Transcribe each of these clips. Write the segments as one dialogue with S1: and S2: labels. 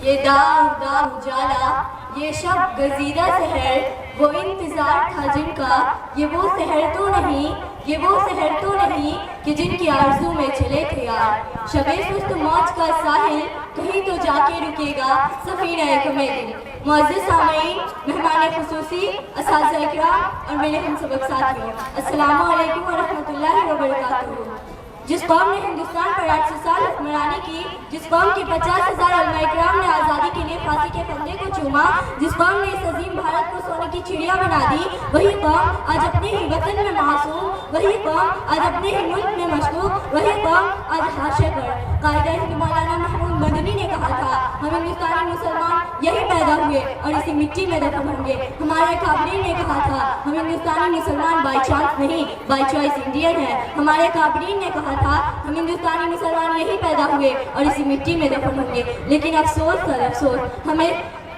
S1: یہ داغ داغ اجالا، یہ شب گزیدہ سحر، وہ انتظار تھا جن کا، یہ وہ سحر تو نہیں، یہ وہ سحر تو نہیں کہ جن کی آرزو میں چلے تھے یار۔ شب سست موج کا ساحل کہیں تو جا کے رکے گا سفینہ غم دل۔ معزز سامعین، مہمان خصوصی، اساتذہ اکرام اور میرے ہم سبق ساتھیوں، السلام علیکم ورحمۃ اللہ وبرکاتہ۔ جس قوم نے ہندوستان پر 800 سال حکمرانی کی، جس قوم کے 50,000 علماء اکرام نے آزادی کے لیے پھانسی کے پھندے کو چوما، جس قوم نے اس عظیم بھارت کو سونے کی چڑیا بنا دی، وہی قوم آج اپنے ہی وطن میں معصوم، وہی قوم آج اپنے ہی ملک میں مشکوک، وہی قوم آج حاشیے پر۔ قائد ہند مولانا محمود مدنی نے کہا تھا، ہم ہندوستانی مسلمان یہی پیدا ہوئے اور اسی مٹی میں دفن ہوں گے۔ ہمارے کابرین نے کہا تھا، ہم ہندوستانی مسلمان بائی چانس نہیں، بائی چوائس انڈین ہیں۔ ہمارے کابرین نے کہا تھا، ہم ہندوستانی مسلمان یہی پیدا ہوئے اور اسی مٹی میں دفن ہوں گے۔ لیکن افسوس سر افسوس، ہمیں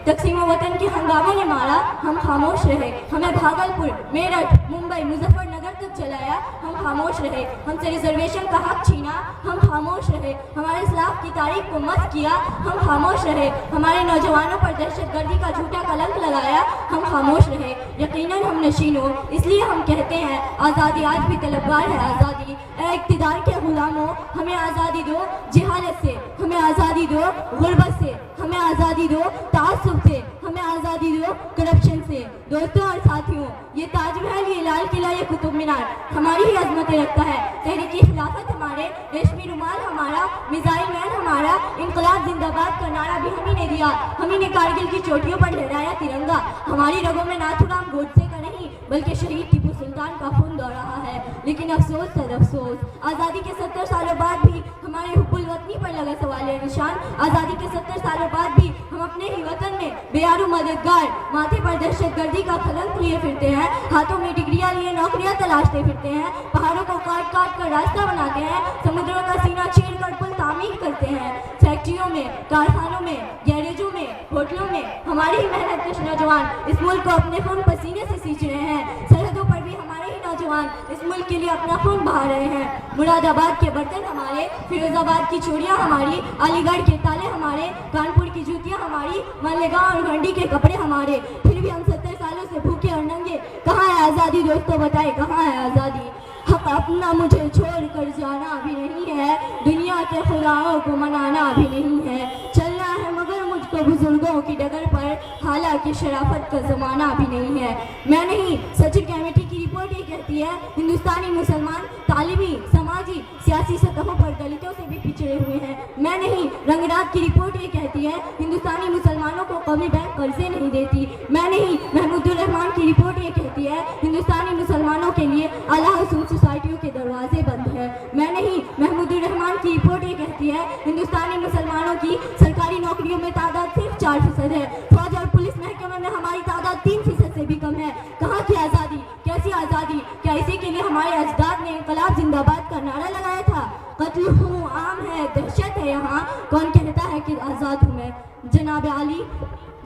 S1: تقسیم وطن کے ہنگاموں نے مارا، ہم خاموش رہے۔ ہمیں بھاگلپور، میرٹھ، ممبئی، مظفر نگر تک چلایا، ہم خاموش رہے۔ ہم سے ریزرویشن کا حق چھینا، ہم خاموش رہے۔ ہمارے اسلاف کی تاریخ کو مسخ کیا، ہم خاموش رہے۔ ہمارے نوجوانوں پر دہشت گردی کا جھوٹا کلنک لگایا، ہم خاموش رہے۔ یقیناً ہم نشینوں، اس لیے ہم کہتے ہیں، آزادی آج بھی طلبگار ہے آزادی۔ اے اقتدار کے غلاموں، ہمیں آزادی دو جہالت سے، ہمیں آزادی دو غربت سے، ہمیں آزادی دو تعصب سے، ہمیں آزادی دو کرپشن سے۔ دوستوں اور ساتھیوں، یہ تاج محل، یہ لال قلعہ، یہ قطب مینار ہماری ہی عظمتیں رکھتا ہے۔ تحریک خلافت ہمارے، ریشمی رومال ہمارا، میزائل مین ہمارا، انقلاب زندہ باد کا نعرہ بھی ہم ہی نے دیا۔ ہم ہی نے کارگل کی چوٹیوں پر لہرایا ترنگا۔ ہماری رگوں میں ناتھو رام گوڈسے کا نہیں بلکہ شہید ٹیپو سلطان کا خون دوڑ رہا ہے۔ لیکن افسوس سر افسوس، آزادی کے 70 سالوں بعد بھی ہمارے حب الوطنی پر لگا سوال نشان۔ آزادی کے 70 سالوں بعد بھی ہم اپنے ہی وطن میں بے یارو مددگار، ماتھے پر دہشت گردی کا کلنک لیے پھرتے ہیں، ہاتھوں میں ڈگریاں لیے نوکریاں تلاشتے پھرتے ہیں، پہاڑوں کو کاٹ کاٹ کر راستہ بناتے ہیں، سمندروں کا سینہ چیر کر پل تعمیر کرتے ہیں۔ فیکٹریوں میں، کارخانوں میں، گیریجوں میں، ہوٹلوں میں ہماری ہی محنت کش نوجوان اس ملک کو اپنے خون پسینے سے سینچ رہے ہیں۔ سرحدوں پر بھی ہمارے ہی نوجوان اس ملک کے لیے اپنا خون بہا رہے ہیں۔ مراد آباد کے برتن ہمارے، فیروز آباد کی چوڑیاں ہماری، علی گڑھ کے تالے ہمارے، کانپور کی جوتیاں ہماری، مالیگاؤں اور گھنڈی کے کپڑے ہمارے۔ پھر بھی ہم 70 سالوں سے بھوکے اور ننگے۔ کہاں ہے آزادی دوستوں، بتائے کہاں ہے آزادی؟ حق اپنا مجھے چھوڑ کر جانا بھی نہیں ہے، دنیا کے خداؤں کو منانا بھی نہیں ہے، چلنا ہے مگر مجھ کو بزرگوں کی ڈگر پر، حالانکہ شرافت کا زمانہ بھی نہیں ہے۔ میں نہیں، سچر کمیٹی کی رپورٹ یہ کہتی ہے، ہندوستانی مسلمان تعلیمی، سماجی، سیاسی سطحوں پر دلتوں سے بھی پچھڑے ہوئے ہیں۔ میں نہیں، رنگنات کی رپورٹ یہ کہتی ہے، ہندوستانی مسلمانوں کو قومی بینک قرضے نہیں دیتی۔ میں نہیں، محمود الرحمان کی رپورٹ یہ کہتی ہے، ہندوستانی مسلمانوں کے لیے اعلیٰ حقوق سوسائٹیوں کے دروازے بند ہیں۔ میں نہیں، محمود الرحمان کی رپورٹ یہ کہتی ہے، ہندوستانی مسلمانوں کی سرکاری نوکریوں میں تعداد صرف 4% ہے، فوج اور پولیس محکمے میں ہماری تعداد 3% سے بھی کم ہے۔ کہاں کی آزادی؟ کیسی آزادی؟ کیا اسی کے لیے ہمارے اجداد نے انقلاب زندہ باد کا نعرہ لگایا تھا؟ قتل خون عام ہے، دہشت ہے یہاں، کون کہتا ہے کہ آزاد ہوں میں؟ جناب عالی،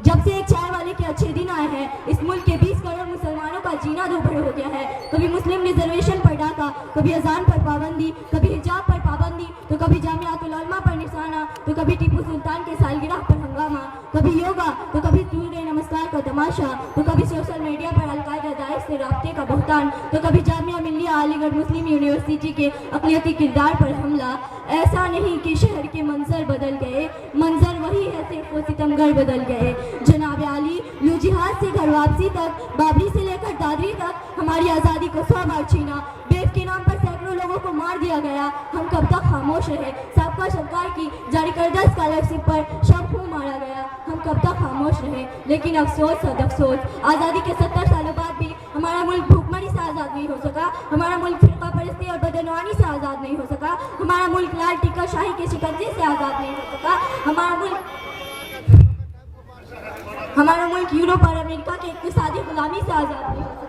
S1: جب سے ایک چائے والے کے اچھے دن آئے ہیں، اس ملک کے 20 کروڑ مسلمانوں کا جینا دوبھر ہو گیا ہے۔ کبھی مسلم ریزرویشن پر ڈاکہ، کبھی اذان پر پابندی، کبھی حجاب پر پابندی، تو کبھی جامعات العلماء پر نشانہ، تو کبھی ٹیپو سلطان کے سالگرہ پر ہنگامہ، کبھی یوگا تو کبھی سورہ نمسکار کا تماشا، تو کبھی سوشل میڈیا پر القاعدہ داعش سے رابطے کا بہتان، تو کبھی جامعہ ملیہ علی گڑھ مسلم یونیورسٹی کے اقلیتی کردار پر حملہ۔ ایسا نہیں کہ شہر کے منظر بدل گئے، منظر وہی ہے، صرف وہ ستمگر بدل گئے۔ جناب عالی، یوں جہاد سے گھر واپسی تک، بابری سے لے کر دادری تک ہماری آزادی کو 100 بار چھینا، بیف کے نام پر سینکڑوں لوگوں کو مار دیا گیا، ہم کب تک خاموش رہے؟ سابقہ سرکار کی جاری کردہ اسکالرشپ پر شب خون مارا گیا، ہم کب تک خاموش رہے؟ لیکن افسوس سد افسوس، آزادی کے 70 سالوں بعد بھی ہمارا ملک بھوکمری سے آزاد نہیں ہو سکا، ہمارا ملک فرقہ پرستی اور بدعنوانی سے آزاد نہیں ہو سکا، ہمارا ملک لال ٹکا شاہی کے شکنجے سے آزاد نہیں ہو سکا، ہمارا ملک یورپ اور امریکہ کے اقتصادی غلامی سے آزاد نہیں ہو سکا۔